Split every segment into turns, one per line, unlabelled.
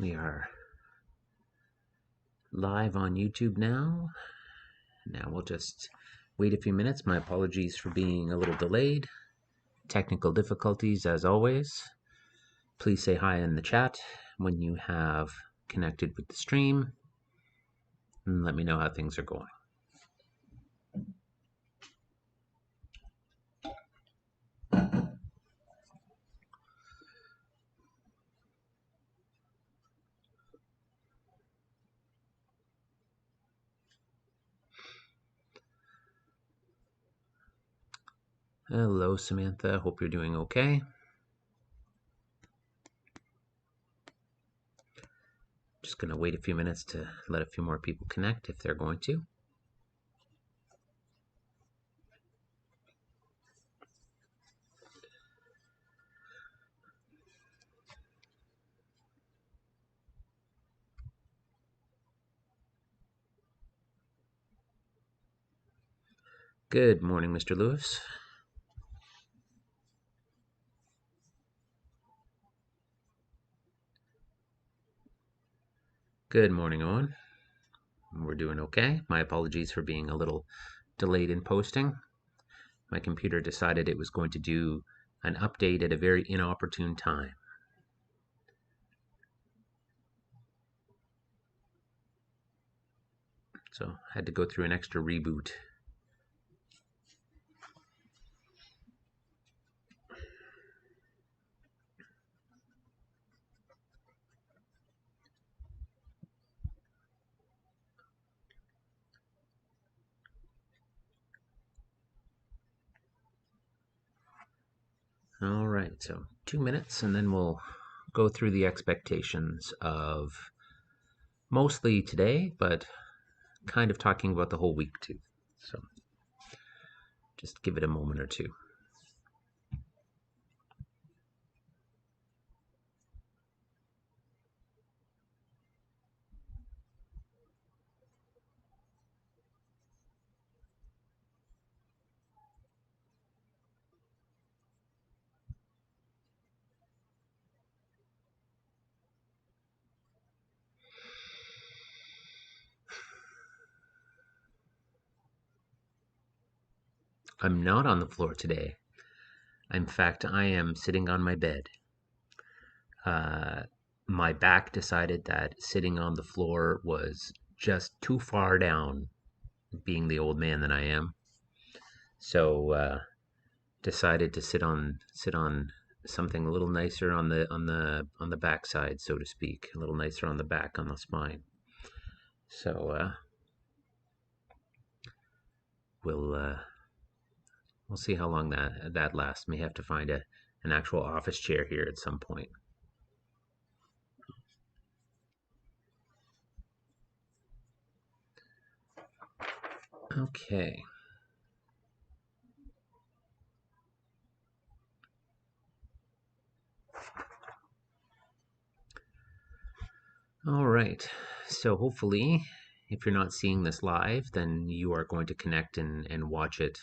We are live on YouTube now. Now we'll just wait a few minutes. My apologies for being a little delayed. Technical difficulties as always. Please say hi in the chat when you have connected with the stream and let me know how things are going. Hello, Samantha. Hope you're doing okay. Just going to wait a few minutes to let a few more people connect if they're going to. Good morning, Mr. Lewis. Good morning, Owen. We're doing okay. My apologies for being a little delayed in posting. My computer decided it was going to do an update at a very inopportune time. So I had to go through an extra reboot. All right, so 2 minutes and then we'll go through the expectations of mostly today, but kind of talking about the whole week too. So just give it a moment or two. I'm not on the floor today. In fact, I am sitting on my bed. My back decided that sitting on the floor was just too far down, being the old man that I am. So decided to sit on something a little nicer on the backside, so to speak, a little nicer on the back, on the spine. So we'll see how long that lasts. May have to find an actual office chair here at some point. Okay. All right. So hopefully, if you're not seeing this live, then you are going to connect and watch it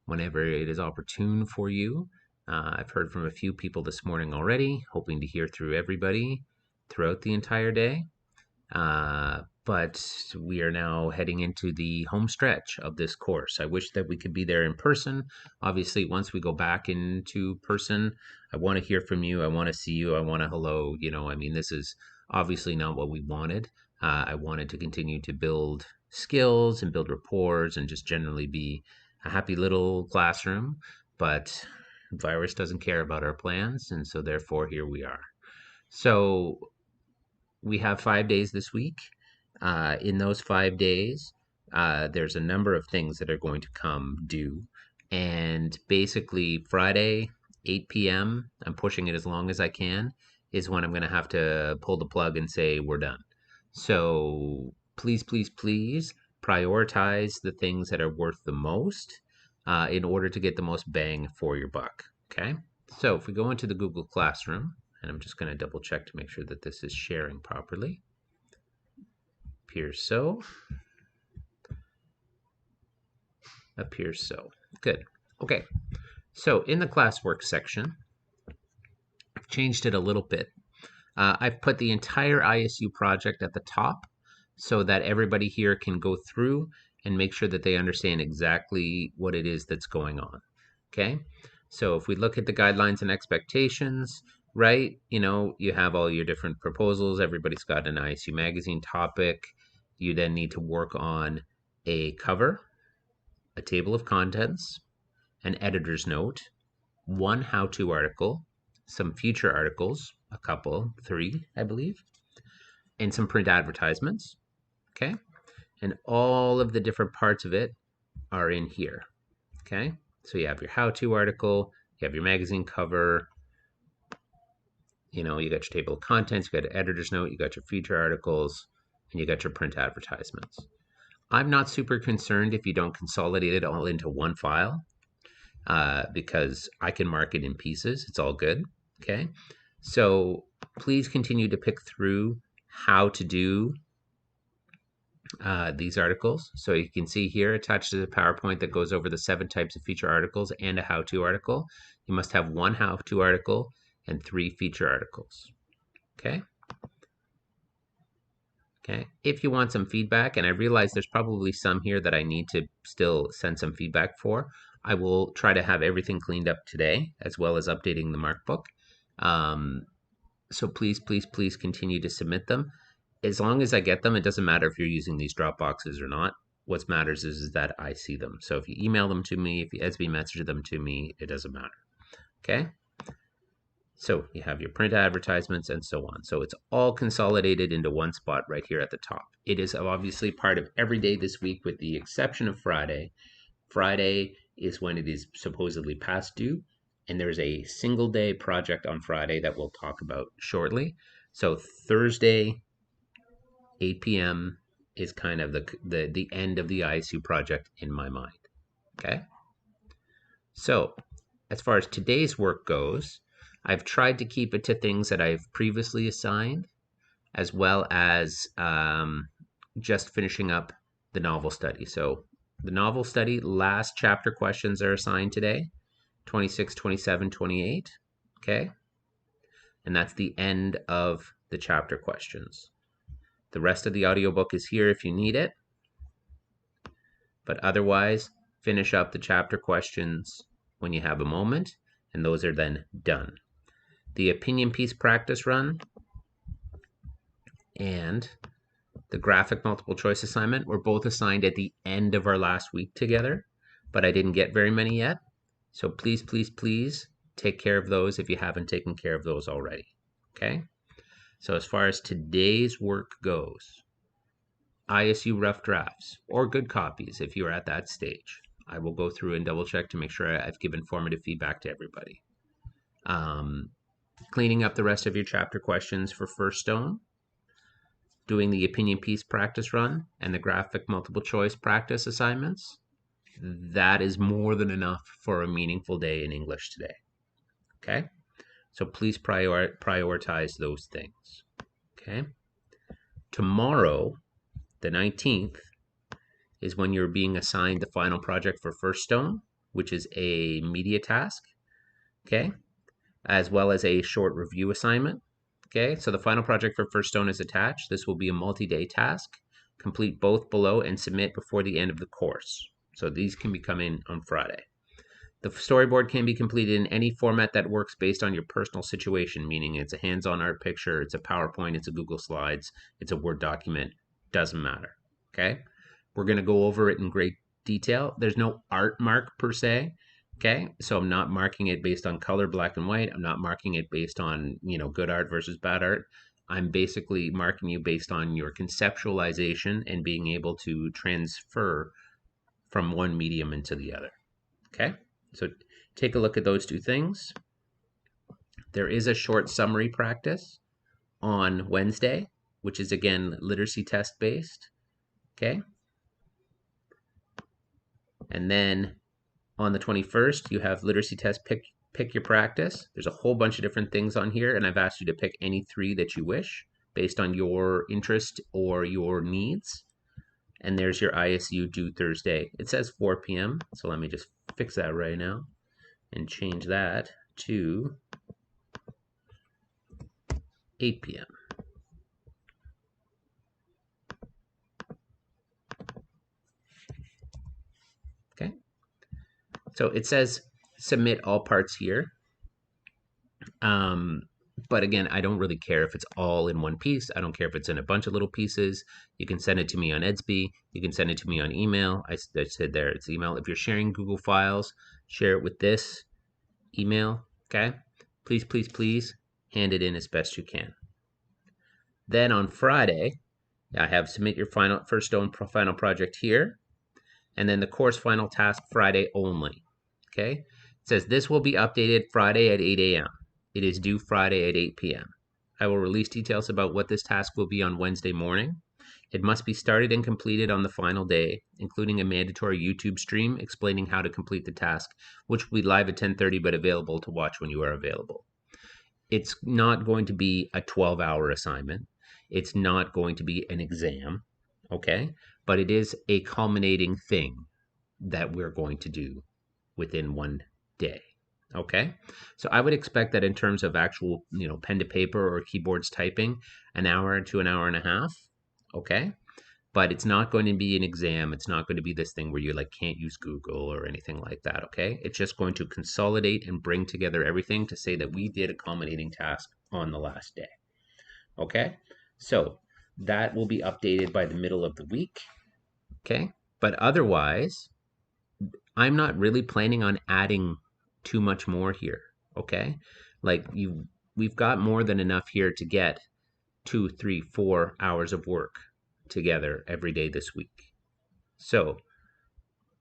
whenever it is opportune for you. I've heard from a few people this morning already, hoping to hear through everybody throughout the entire day. But we are now heading into the home stretch of this course. I wish that we could be there in person. Obviously, once we go back into person, I want to hear from you. I want to see you. I want to hello. I mean, this is obviously not what we wanted. I wanted to continue to build skills and build rapport and just generally be a happy little classroom. But virus doesn't care about our plans, and so therefore here we are. So we have 5 days this week. In those 5 days, there's a number of things that are going to come due. And basically, Friday, 8 p.m., I'm pushing it as long as I can, is when I'm going to have to pull the plug and say we're done. So please, please, please prioritize the things that are worth the most in order to get the most bang for your buck. Okay? So if we go into the Google Classroom, and I'm just going to double check to make sure that this is sharing properly. Appears so. Appears so. Good. Okay. So in the classwork section, I've changed it a little bit. I've put the entire ISU project at the top so that everybody here can go through and make sure that they understand exactly what it is that's going on. Okay, so if we look at the guidelines and expectations, right, you have all your different proposals. Everybody's got an ISU magazine topic. You then need to work on a cover, a table of contents, an editor's note, one how-to article, some feature articles, a couple, 3, I believe, and some print advertisements. Okay, and all of the different parts of it are in here. Okay, so you have your how-to article, you have your magazine cover, you got your table of contents, you got an editor's note, you got your feature articles, and you got your print advertisements. I'm not super concerned if you don't consolidate it all into one file, because I can mark it in pieces. It's all good. Okay, so please continue to pick through how to do these articles. So you can see here attached to the PowerPoint that goes over the 7 types of feature articles and a how-to article. You must have 1 how-to article and 3 feature articles. Okay. Okay. If you want some feedback, and I realize there's probably some here that I need to still send some feedback for, I will try to have everything cleaned up today, as well as updating the markbook. So please, please, please continue to submit them. As long as I get them, it doesn't matter if you're using these drop boxes or not. What matters is that I see them. So if you email them to me, if you SB message them to me, it doesn't matter. Okay? So you have your print advertisements and so on. So it's all consolidated into one spot right here at the top. It is obviously part of every day this week with the exception of Friday. Friday is when it is supposedly past due, and there's a single day project on Friday that we'll talk about shortly. So Thursday, 8 p.m. is kind of the end of the ISU project in my mind. Okay? So as far as today's work goes, I've tried to keep it to things that I've previously assigned, as well as just finishing up the novel study. So the novel study, last chapter questions are assigned today, 26, 27, 28. Okay? And that's the end of the chapter questions. The rest of the audiobook is here if you need it. But otherwise, finish up the chapter questions when you have a moment, and those are then done. The opinion piece practice run and the graphic multiple choice assignment were both assigned at the end of our last week together, but I didn't get very many yet. So please, please, please take care of those if you haven't taken care of those already. Okay? So as far as today's work goes, ISU rough drafts or good copies if you're at that stage. I will go through and double check to make sure I've given formative feedback to everybody. Cleaning up the rest of your chapter questions for First Stone, doing the opinion piece practice run and the graphic multiple choice practice assignments. That is more than enough for a meaningful day in English today. Okay? So please prioritize those things. Okay? Tomorrow, the 19th, is when you're being assigned the final project for First Stone, which is a media task. Okay? As well as a short review assignment. Okay, so the final project for First Stone is attached. This will be a multi-day task. Complete both below and submit before the end of the course. So these can be coming on Friday. The storyboard can be completed in any format that works based on your personal situation, meaning it's a hands-on art picture, it's a PowerPoint, it's a Google Slides, it's a Word document, doesn't matter. Okay, we're going to go over it in great detail. There's no art mark per se. Okay, so I'm not marking it based on color, black and white. I'm not marking it based on, good art versus bad art. I'm basically marking you based on your conceptualization and being able to transfer from one medium into the other. Okay, so take a look at those two things. There is a short summary practice on Wednesday, which is again literacy test based. Okay, and then on the 21st, you have literacy test pick your practice. There's a whole bunch of different things on here, and I've asked you to pick any 3 that you wish based on your interest or your needs. And there's your ISU due Thursday. It says 4 p.m., so let me just fix that right now and change that to 8 p.m. Okay, so it says submit all parts here. Um, but again, I don't really care if it's all in one piece. I don't care if it's in a bunch of little pieces. You can send it to me on Edsby. You can send it to me on email. I said there, it's email. If you're sharing Google Files, share it with this email, okay? Please, please, please hand it in as best you can. Then on Friday, I have submit your first own final project here, and then the course final task Friday only, okay? It says this will be updated Friday at 8 a.m. It is due Friday at 8 p.m. I will release details about what this task will be on Wednesday morning. It must be started and completed on the final day, including a mandatory YouTube stream explaining how to complete the task, which will be live at 10:30 but available to watch when you are available. It's not going to be a 12-hour assignment. It's not going to be an exam, okay? But it is a culminating thing that we're going to do within one day. Okay, so I would expect that in terms of actual, pen to paper or keyboards typing, an hour to an hour and a half. Okay, but it's not going to be an exam. It's not going to be this thing where you like can't use Google or anything like that. Okay, it's just going to consolidate and bring together everything to say that we did a culminating task on the last day. Okay, so that will be updated by the middle of the week. Okay, but otherwise, I'm not really planning on adding too much more here. Okay, like we've got more than enough here to get 2, 3, 4 hours of work together every day this week. So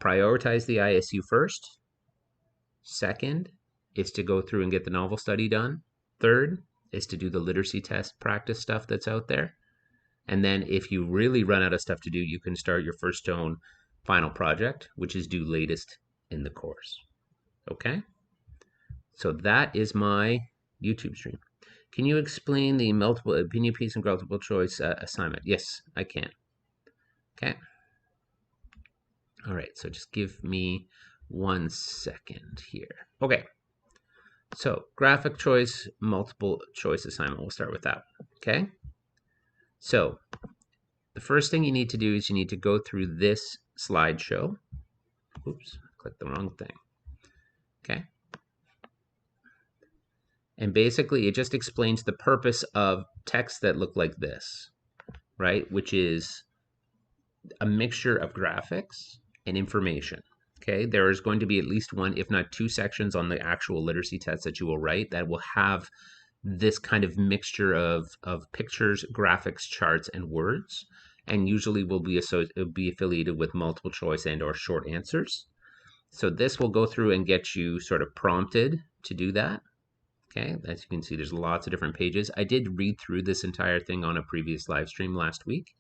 prioritize the ISU first. Second is to go through and get the novel study done. Third is to do the literacy test practice stuff that's out there. And then if you really run out of stuff to do, you can start your first own final project, which is due latest in the course. Okay? So that is my YouTube stream. Can you explain the multiple opinion piece and multiple choice assignment? Yes, I can. Okay. All right, so just give me 1 second here. Okay. So graphic choice, multiple choice assignment. We'll start with that. Okay. So the first thing you need to do is you need to go through this slideshow. Oops, clicked the wrong thing. Okay. And basically, it just explains the purpose of text that look like this, right? Which is a mixture of graphics and information. Okay, there is going to be at least one, if not two sections on the actual literacy test that you will write that will have this kind of mixture of pictures, graphics, charts, and words, and usually will be affiliated with multiple choice and or short answers. So this will go through and get you sort of prompted to do that. Okay, as you can see, there's lots of different pages. I did read through this entire thing on a previous live stream last week,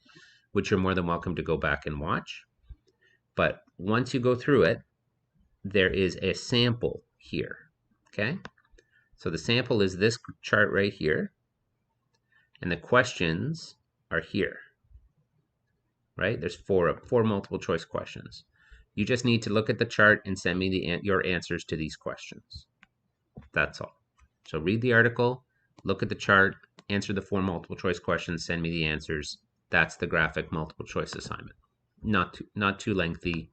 which you're more than welcome to go back and watch. But once you go through it, there is a sample here. Okay, so the sample is this chart right here, and the questions are here. Right? There's four multiple choice questions. You just need to look at the chart and send me your answers to these questions. That's all. So read the article, look at the chart, answer the 4 multiple choice questions, send me the answers. That's the graphic multiple choice assignment. Not too lengthy,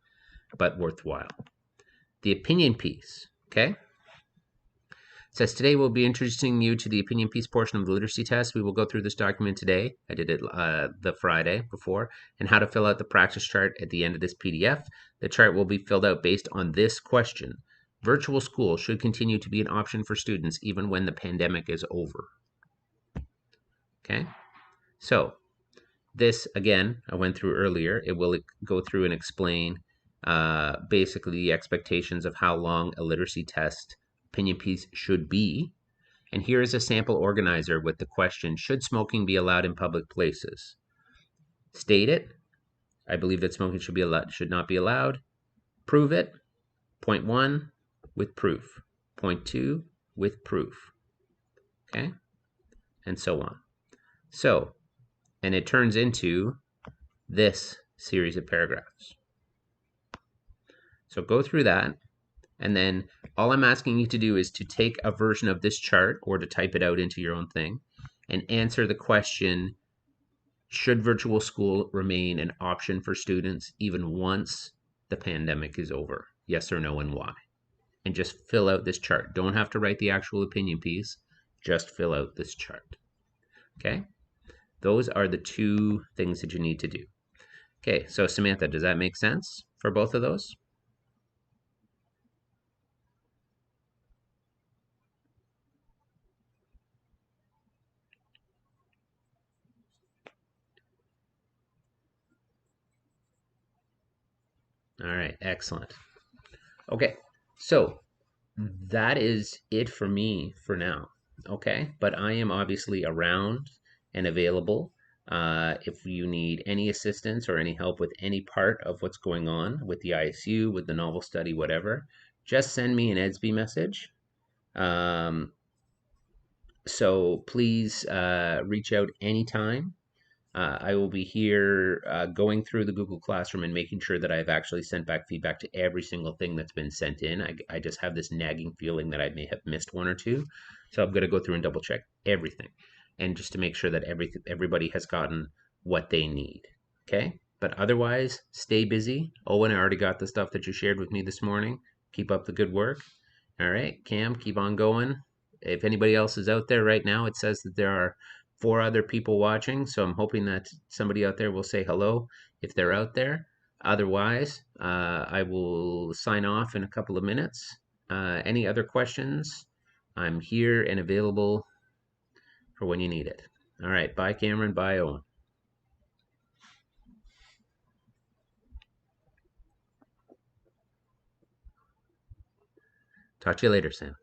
but worthwhile. The opinion piece, okay? It says today we'll be introducing you to the opinion piece portion of the literacy test. We will go through this document today. I did it the Friday before, and how to fill out the practice chart at the end of this PDF. The chart will be filled out based on this question. Virtual school should continue to be an option for students even when the pandemic is over. Okay, so this, again, I went through earlier. It will go through and explain basically the expectations of how long a literacy test opinion piece should be. And here is a sample organizer with the question, should smoking be allowed in public places? State it. I believe that smoking should not be allowed. Prove it. Point 1. With proof. Point 2, with proof. Okay? And so on. So, and it turns into this series of paragraphs. So go through that, and then all I'm asking you to do is to take a version of this chart or to type it out into your own thing and answer the question, should virtual school remain an option for students even once the pandemic is over? Yes or no, and why? And just fill out this chart. Don't have to write the actual opinion piece, just fill out this chart. Okay? Those are the two things that you need to do. Okay, so Samantha, does that make sense for both of those? All right, excellent. Okay, so that is it for me for now. Okay, but I am obviously around and available. If you need any assistance or any help with any part of what's going on with the ISU, with the novel study, whatever, just send me an EDSB message. Um, so please reach out anytime. I will be here going through the Google Classroom and making sure that I've actually sent back feedback to every single thing that's been sent in. I just have this nagging feeling that I may have missed one or two. So I'm going to go through and double check everything and just to make sure that everybody has gotten what they need. Okay? But otherwise, stay busy. Owen, I already got the stuff that you shared with me this morning. Keep up the good work. All right, Cam, keep on going. If anybody else is out there right now, it says that there are 4 other people watching, so I'm hoping that somebody out there will say hello if they're out there. Otherwise, I will sign off in a couple of minutes. Any other questions? I'm here and available for when you need it. All right, bye, Cameron. Bye, Owen. Talk to you later, Sam.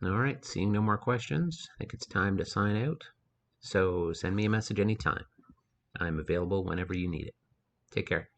All right, seeing no more questions, I think it's time to sign out. So send me a message anytime. I'm available whenever you need it. Take care.